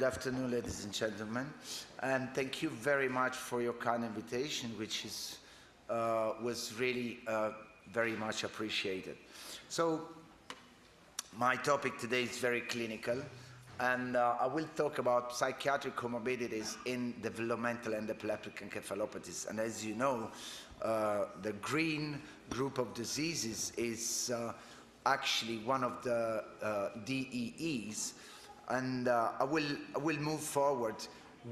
Good afternoon, ladies and gentlemen, and thank you very much for your kind invitation, which was really very much appreciated. So, my topic today is very clinical, and I will talk about psychiatric comorbidities in developmental and epileptic encephalopathies. And as you know, the GRIN group of diseases is actually one of the DEEs. And I will move forward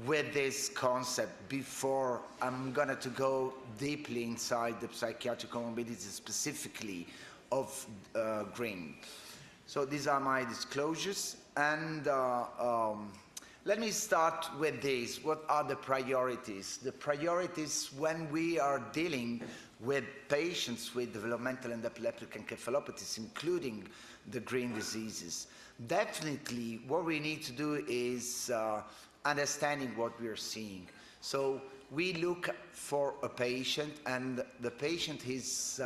with this concept before I'm going to go deeply inside the psychiatric comorbidities, specifically of GRIN. So these are my disclosures, and let me start with this. What are the priorities? The priorities when we are dealing with patients with developmental and epileptic encephalopathies, including the GRIN diseases. Definitely what we need to do is understanding what we are seeing. So we look for a patient, and the patient is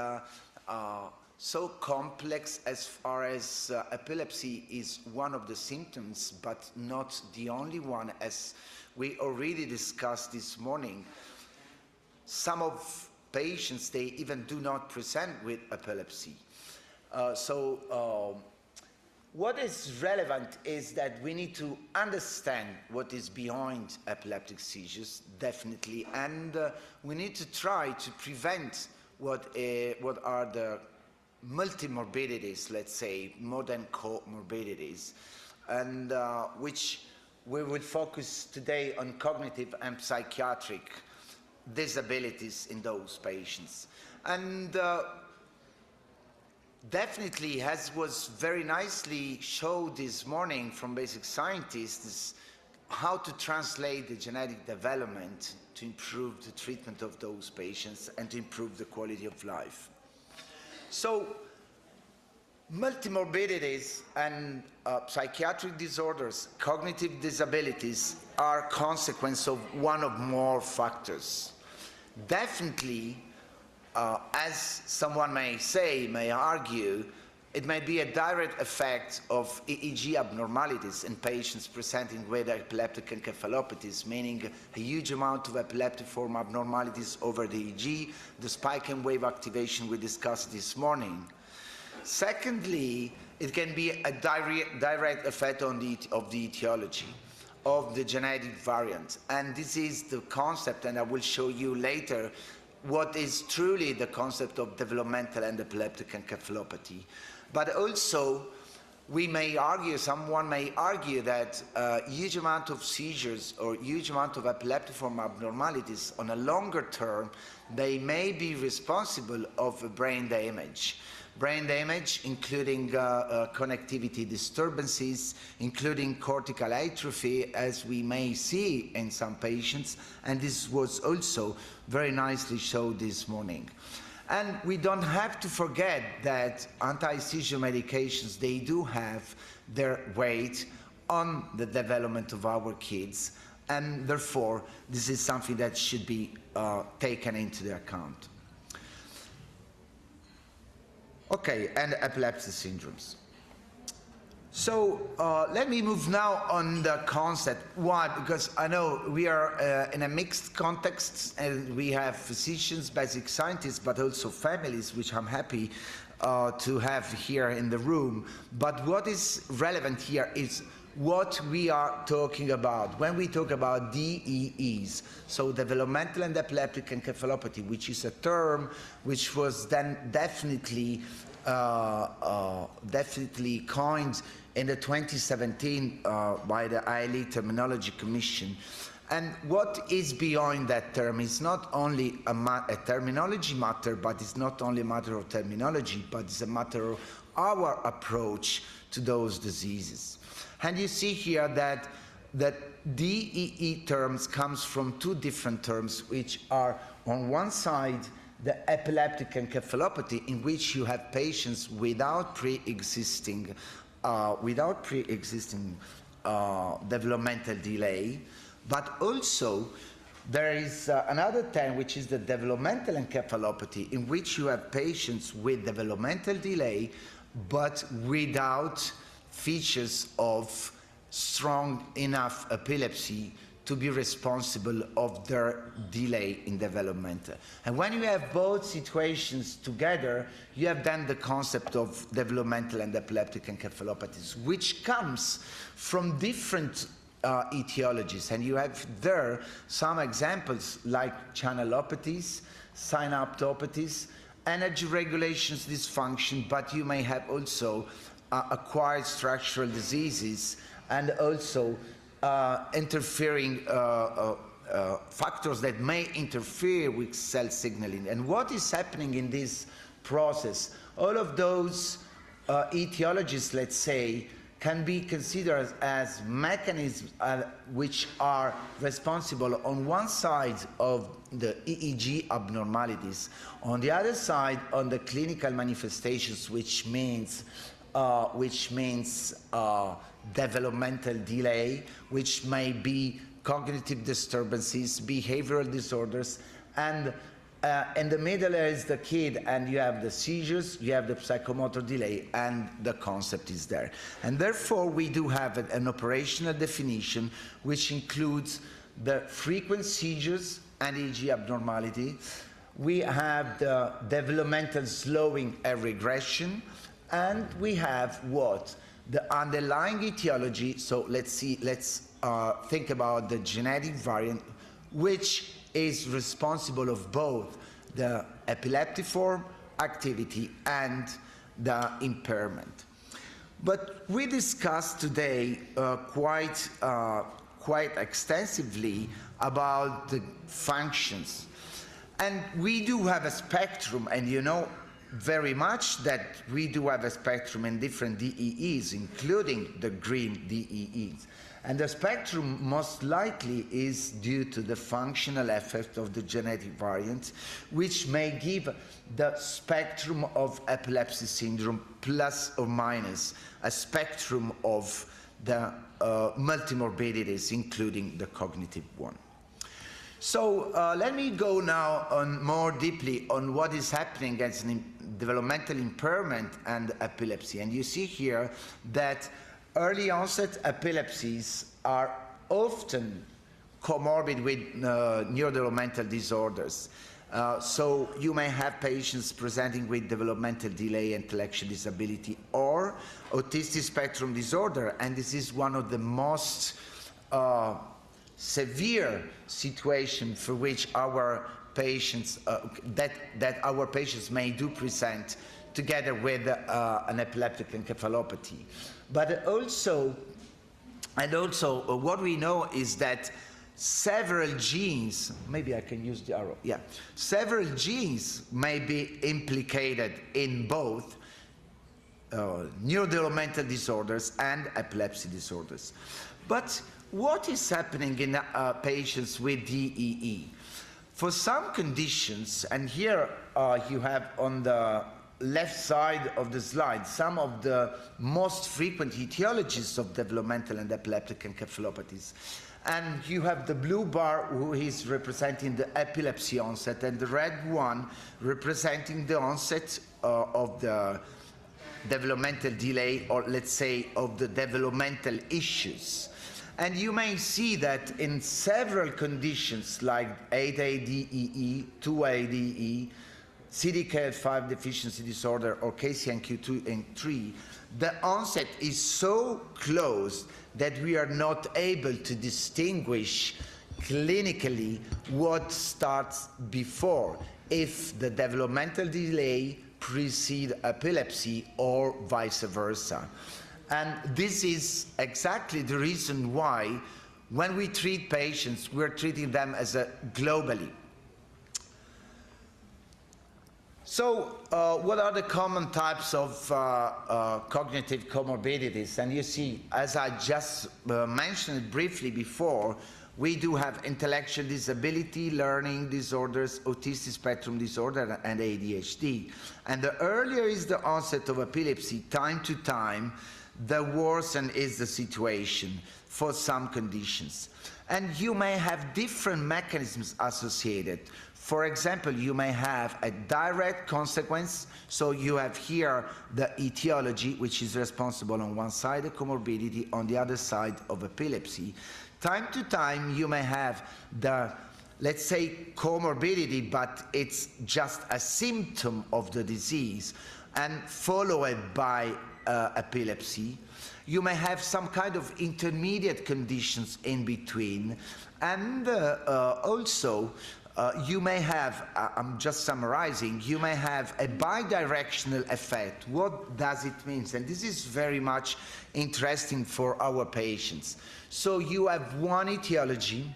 so complex as far as epilepsy is one of the symptoms, but not the only one, as we already discussed this morning. Some of patients, they even do not present with epilepsy. What is relevant is that we need to understand what is behind epileptic seizures, definitely, and we need to try to prevent what are the multimorbidities, let's say, more than comorbidities, and which we will focus today on cognitive and psychiatric disabilities in those patients. And definitely, as was very nicely showed this morning from basic scientists, how to translate the genetic development to improve the treatment of those patients and to improve the quality of life. So, multimorbidities and psychiatric disorders, cognitive disabilities, are consequence of one or more factors. Definitely, as someone may say, may argue, it may be a direct effect of EEG abnormalities in patients presenting with epileptic encephalopathies, meaning a huge amount of epileptiform abnormalities over the EEG, the spike and wave activation we discussed this morning. Secondly, it can be a direct effect of the etiology of the genetic variant, and this is the concept, and I will show you later what is truly the concept of developmental and epileptic encephalopathy. But also, we may argue, someone may argue that a huge amount of seizures or huge amount of epileptiform abnormalities on a longer term, they may be responsible of brain damage. Brain damage, including connectivity disturbances, including cortical atrophy, as we may see in some patients, and this was also very nicely shown this morning. And we don't have to forget that anti-seizure medications, they do have their weight on the development of our kids, and therefore this is something that should be taken into the account. Okay, and epilepsy syndromes. So let me move now on the concept. Why? Because I know we are in a mixed context, and we have physicians, basic scientists, but also families, which I'm happy to have here in the room. But what is relevant here is what we are talking about when we talk about DEEs, so developmental and epileptic encephalopathy, which is a term which was then definitely coined in the 2017 by the ILE Terminology Commission. And what is behind that term is not only a terminology matter, but it's not only a matter of terminology, but it's a matter of our approach to those diseases. And you see here that DEE terms comes from two different terms, which are on one side the epileptic encephalopathy, in which you have patients without pre-existing developmental delay, but also there is another term, which is the developmental encephalopathy, in which you have patients with developmental delay but without features of strong enough epilepsy to be responsible of their delay in development. And when you have both situations together, you have then the concept of developmental and epileptic encephalopathies, which comes from different etiologies. And you have there some examples like channelopathies, synaptopathies, energy regulations dysfunction, but you may have also acquired structural diseases and also interfering factors that may interfere with cell signaling. And what is happening in this process? All of those etiologies, let's say, can be considered as mechanisms which are responsible on one side of the EEG abnormalities, on the other side on the clinical manifestations, which means developmental delay, which may be cognitive disturbances, behavioral disorders, and in the middle is the kid, and you have the seizures, you have the psychomotor delay, and the concept is there. And therefore, we do have an operational definition which includes the frequent seizures and EEG abnormality. We have the developmental slowing and regression, and we have what? The underlying etiology. So let's think about the genetic variant, which is responsible of both the epileptiform activity and the impairment. But we discussed today quite extensively about the functions. And we do have a spectrum, and you know very much that we do have a spectrum in different DEEs, including the GRIN DEEs. And the spectrum most likely is due to the functional effect of the genetic variant, which may give the spectrum of epilepsy syndrome plus or minus a spectrum of the multimorbidities, including the cognitive one. So let me go now on more deeply on what is happening as developmental impairment and epilepsy. And you see here that early onset epilepsies are often comorbid with neurodevelopmental disorders. So you may have patients presenting with developmental delay, intellectual disability, or autistic spectrum disorder, and this is one of the most severe situation for which our patients that our patients may do present together with an epileptic encephalopathy. But also what we know is that several genes, maybe I can use the arrow, yeah, several genes may be implicated in both neurodevelopmental disorders and epilepsy disorders. But what is happening in patients with DEE? For some conditions, and here you have on the left side of the slide some of the most frequent etiologies of developmental and epileptic encephalopathies. And you have the blue bar, who is representing the epilepsy onset, and the red one representing the onset of the developmental delay, or let's say of the developmental issues. And you may see that in several conditions like 8-ADEE, 2-ADE, CDKL5 deficiency disorder, or KCNQ2 and 3, the onset is so close that we are not able to distinguish clinically what starts before, if the developmental delay precedes epilepsy or vice versa. And this is exactly the reason why when we treat patients, we're treating them as globally. So what are the common types of cognitive comorbidities? And you see, as I just mentioned briefly before, we do have intellectual disability, learning disorders, autistic spectrum disorder, and ADHD. And the earlier is the onset of epilepsy, time to time, the worse is the situation for some conditions. And you may have different mechanisms associated. For example, you may have a direct consequence, so you have here the etiology, which is responsible on one side of comorbidity, on the other side of epilepsy. Time to time, you may have the, let's say, comorbidity, but it's just a symptom of the disease, and followed by epilepsy. You may have some kind of intermediate conditions in between, and also you may have, I'm just summarizing, you may have a bidirectional effect. What does it mean? And this is very much interesting for our patients. So you have one etiology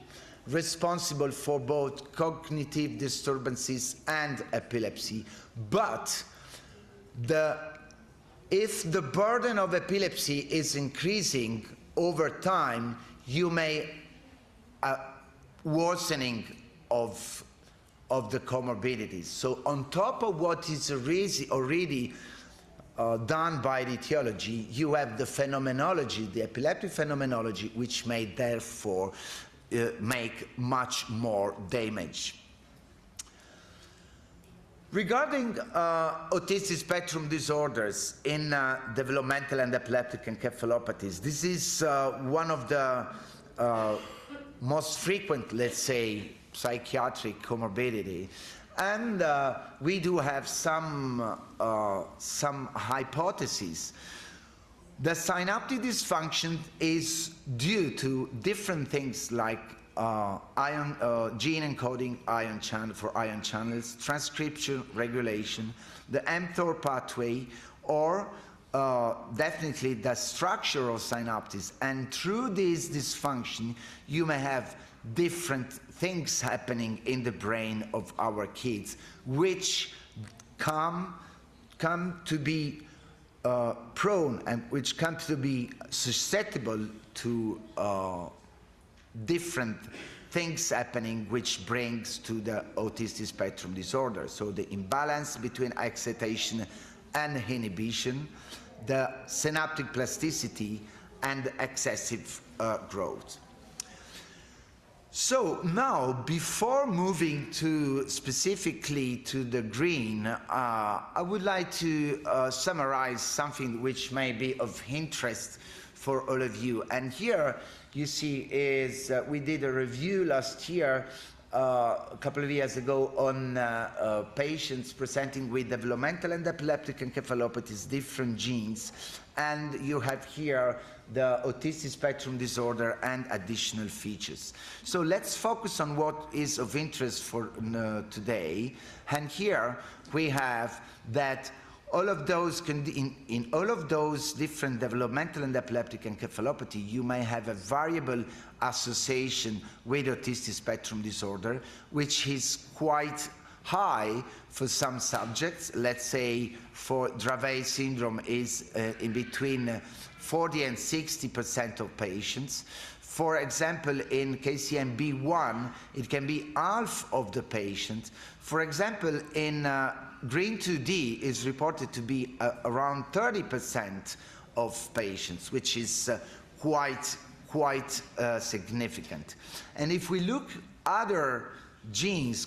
responsible for both cognitive disturbances and epilepsy, but if the burden of epilepsy is increasing over time, you may worsening of the comorbidities. So on top of what is already done by the etiology, you have the phenomenology, the epileptic phenomenology, which may therefore make much more damage. Regarding autistic spectrum disorders in developmental and epileptic encephalopathies, this is one of the most frequent, let's say, psychiatric comorbidity, and we do have some hypotheses. The synaptic dysfunction is due to different things like gene encoding ion channel for ion channels, transcription regulation, the mTOR pathway, or definitely the structure of synapses. And through this dysfunction, you may have different things happening in the brain of our kids, which come to be prone and which come to be susceptible to different things happening, which brings to the autistic spectrum disorder. So the imbalance between excitation and inhibition, the synaptic plasticity, and excessive growth. So now, before moving specifically to the GRIN, I would like to summarize something which may be of interest for all of you. And here you see is we did a review last year, a couple of years ago, on patients presenting with developmental and epileptic encephalopathies, different genes, and you have here the autistic spectrum disorder and additional features. So let's focus on what is of interest for today. And here we have that all of those in all of those different developmental and epileptic encephalopathy, you may have a variable association with autistic spectrum disorder, which is quite high for some subjects. Let's say for Dravet syndrome is in between 40 and 60% of patients. For example, in KCNB1, it can be half of the patients. For example, in GRIN 2D is reported to be around 30% of patients, which is quite significant. And if we look other genes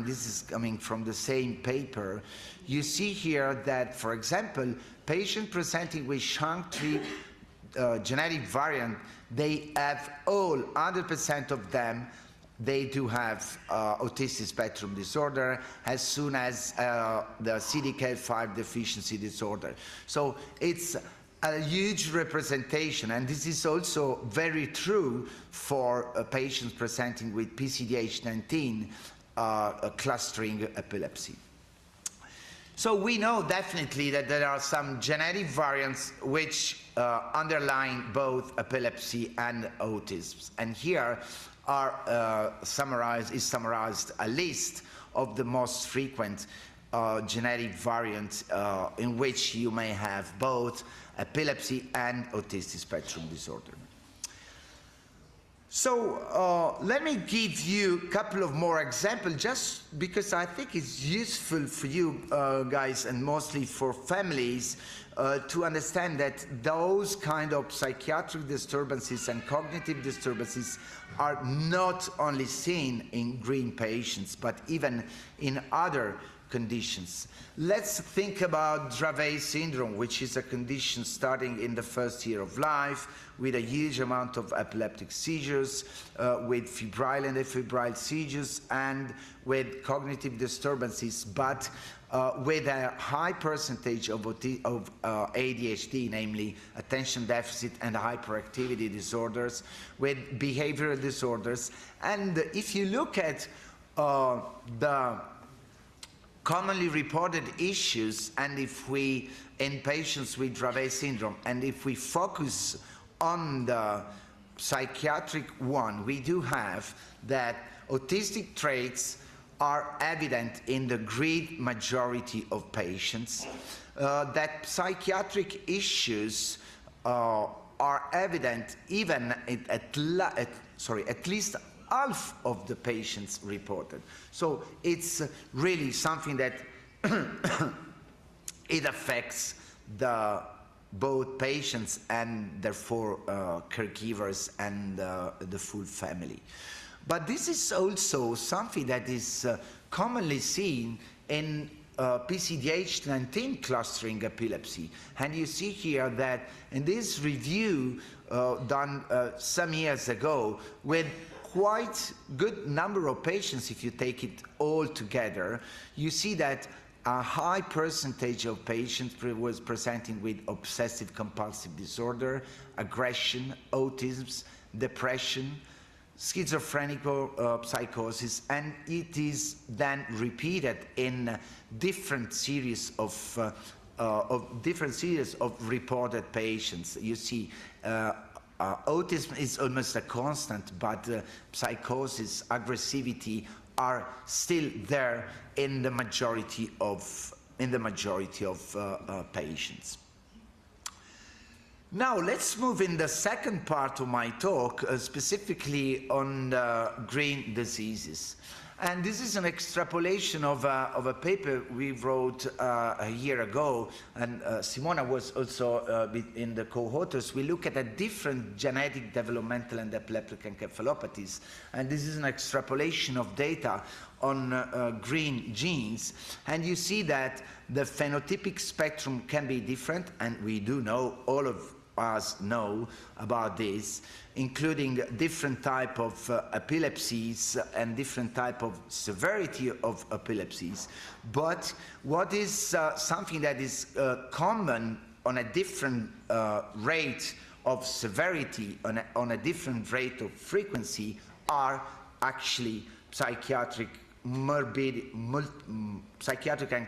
this is coming from the same paper, you see here that, for example, patients presenting with SHANK3 genetic variant, they have all 100% of them, they do have autistic spectrum disorder as soon as the CDKL5 deficiency disorder. So it's a huge representation, and this is also very true for patients presenting with PCDH19 clustering epilepsy. So we know definitely that there are some genetic variants which underline both epilepsy and autism, and here are summarized a list of the most frequent genetic variants in which you may have both epilepsy and autistic spectrum disorder. So let me give you a couple of more examples, just because I think it's useful for you guys and mostly for families to understand that those kind of psychiatric disturbances and cognitive disturbances are not only seen in GRIN patients, but even in other conditions. Let's think about Dravet syndrome, which is a condition starting in the first year of life with a huge amount of epileptic seizures, with febrile and afebrile seizures, and with cognitive disturbances, but with a high percentage of ADHD, namely attention deficit and hyperactivity disorders, with behavioral disorders. And if you look at the commonly reported issues, and if we, in patients with Dravet syndrome, and if we focus on the psychiatric one, we do have that autistic traits are evident in the great majority of patients, that psychiatric issues are evident even at least half of the patients reported. So it's really something that it affects both patients and therefore caregivers and the full family. But this is also something that is commonly seen in PCDH19 clustering epilepsy. And you see here that in this review done some years ago with quite good number of patients, if you take it all together, you see that a high percentage of patients was presenting with obsessive compulsive disorder, aggression, autism, depression, schizophrenic psychosis, and it is then repeated in different series of reported patients. You see, autism is almost a constant, but psychosis, aggressivity are still there in the majority of patients. Now let's move in the second part of my talk, specifically on GRIN diseases. And this is an extrapolation of a paper we wrote a year ago, and Simona was also in the co-authors. We look at a different genetic, developmental, and epileptic encephalopathies. And this is an extrapolation of data on GRIN genes. And you see that the phenotypic spectrum can be different, and we do know, all of us know about this, including different type of epilepsies and different type of severity of epilepsies. But what is something that is common on a different rate of severity, on a different rate of frequency, are actually psychiatric and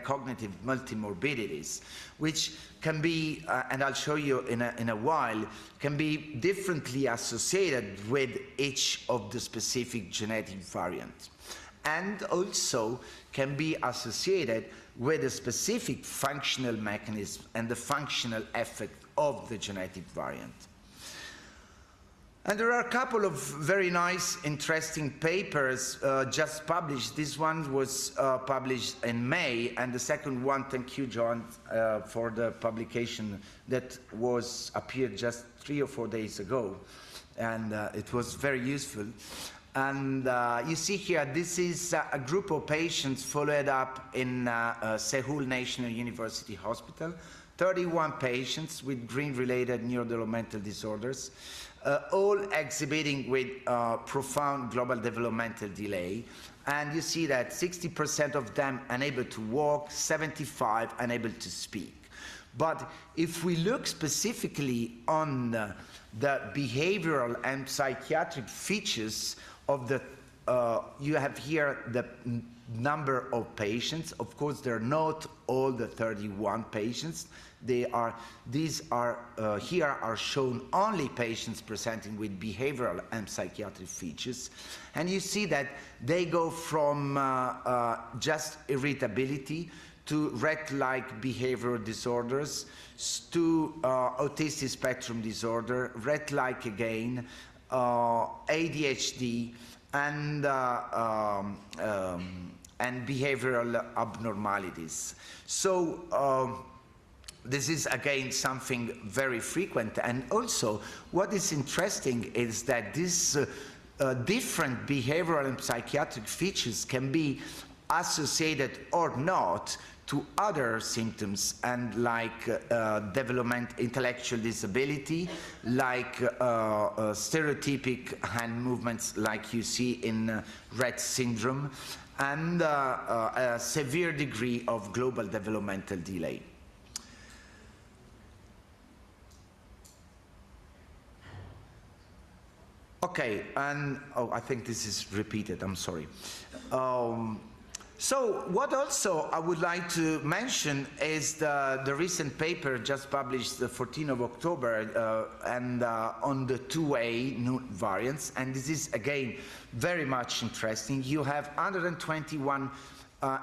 cognitive multimorbidities, which can be, and I'll show you in a while, can be differently associated with each of the specific genetic variants, and also can be associated with a specific functional mechanism and the functional effect of the genetic variant. And there are a couple of very nice, interesting papers just published. This one was published in May, and the second one, thank you, John, for the publication that appeared just 3 or 4 days ago, and it was very useful. And you see here, this is a group of patients followed up in Seoul National University Hospital, 31 patients with GRIN-related neurodevelopmental disorders, all exhibiting with profound global developmental delay. And you see that 60% of them unable to walk, 75 unable to speak. But if we look specifically on the behavioral and psychiatric features of the, you have here the number of patients. Of course, they're not all the 31 patients. Here are shown only patients presenting with behavioral and psychiatric features. And you see that they go from just irritability to Rett-like behavioral disorders, to autistic spectrum disorder, Rett-like again, ADHD, and behavioral abnormalities. So this is again something very frequent. And also what is interesting is that these different behavioral and psychiatric features can be associated or not to other symptoms, and like intellectual disability, like stereotypic hand movements like you see in Rett syndrome, and a severe degree of global developmental delay. Okay, and I think this is repeated, I'm sorry. So what also I would like to mention is the recent paper just published the 14th of October on the 2A new variants, and this is again very much interesting. You have 121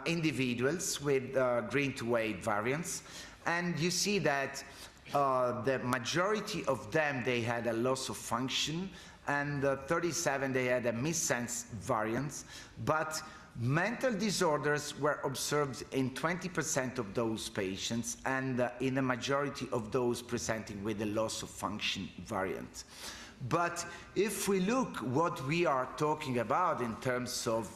individuals with GRIN 2A variants, and you see that the majority of them, they had a loss of function, and 37 they had a missense variants, but mental disorders were observed in 20% of those patients, and in a majority of those presenting with a loss of function variant. But if we look what we are talking about in terms of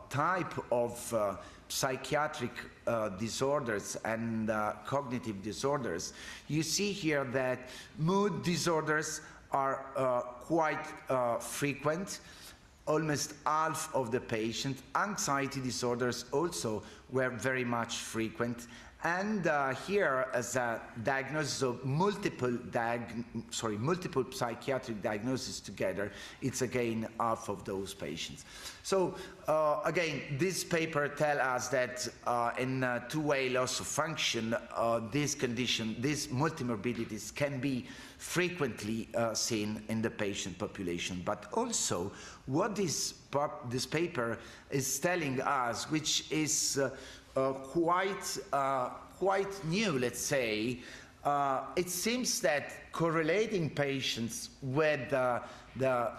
type of psychiatric disorders and cognitive disorders, you see here that mood disorders are quite frequent. Almost half of the patients. Anxiety disorders also were very much frequent. And here, as a diagnosis of multiple psychiatric diagnoses together, it's again half of those patients. So again, this paper tells us that in 2A loss of function, this condition, these multimorbidities can be frequently seen in the patient population. But also, what this paper is telling us, which is quite new, let's say, it seems that correlating patients with the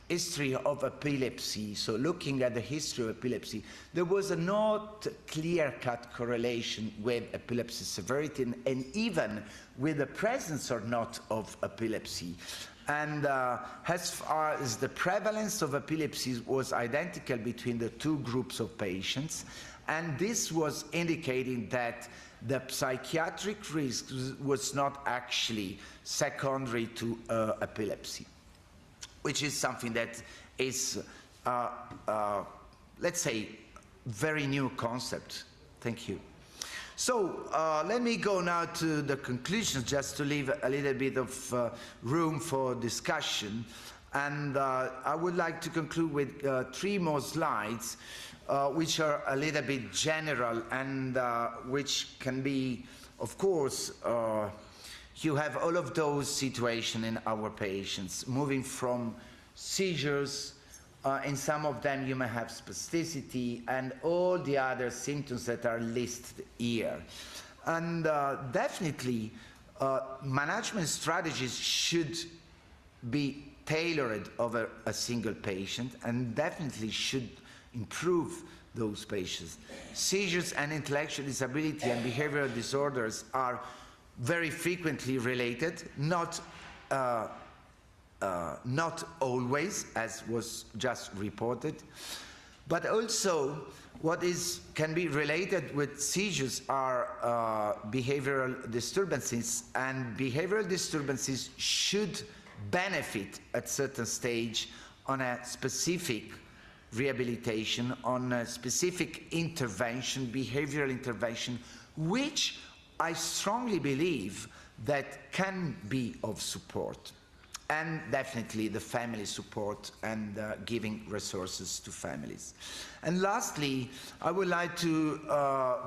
history of epilepsy, so looking at the history of epilepsy, there was a not clear-cut correlation with epilepsy severity and even with the presence or not of epilepsy. And as far as the prevalence of epilepsy was identical between the two groups of patients, and this was indicating that the psychiatric risk was not actually secondary to epilepsy, which is something that is, let's say, very new concept. Thank you. So let me go now to the conclusions, just to leave a little bit of room for discussion. And I would like to conclude with 3 more slides, which are a little bit general and which can be, of course, you have all of those situations in our patients, moving from seizures, in some of them you may have spasticity, and all the other symptoms that are listed here. And definitely, management strategies should be tailored over a single patient, and definitely should improve those patients. Seizures and intellectual disability and behavioral disorders are very frequently related, not always, as was just reported, but also what can be related with seizures are behavioral disturbances, and behavioral disturbances should benefit at certain stage on a specific rehabilitation, on a specific intervention, behavioral intervention, which I strongly believe that can be of support. And definitely the family support and giving resources to families. And lastly, I would like to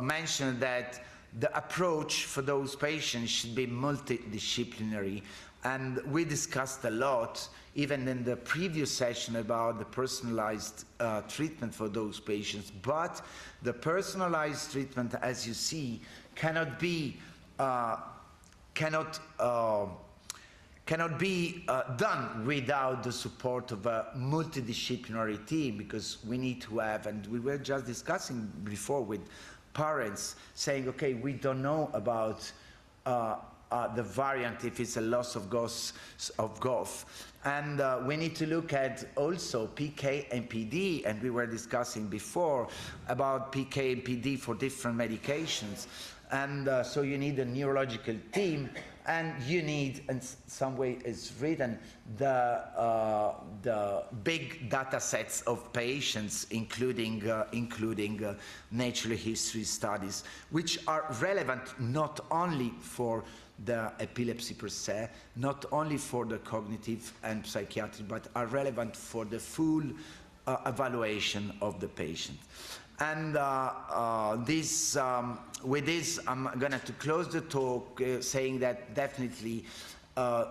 mention that the approach for those patients should be multidisciplinary. And we discussed a lot, even in the previous session, about the personalized treatment for those patients. But the personalized treatment, as you see, cannot be done without the support of a multidisciplinary team, because we need to have, and we were just discussing before with parents saying, okay, we don't know about the variant, if it's a loss of GOF. And we need to look at also PK and PD, and we were discussing before about PK and PD for different medications. And so you need a neurological team, and you need, in some way it's written, the big data sets of patients, including natural history studies, which are relevant not only for the epilepsy per se, not only for the cognitive and psychiatric, but are relevant for the full evaluation of the patient. And with this, I'm going to close the talk saying that definitely all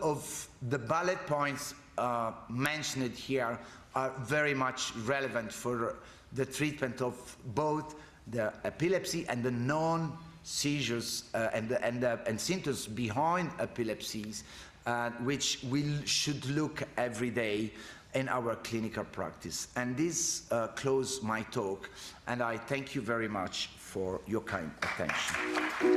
of the bullet points mentioned here are very much relevant for the treatment of both the epilepsy and the non-seizures and symptoms behind epilepsies, which we should look every day in our clinical practice. And this closes my talk, and I thank you very much for your kind attention.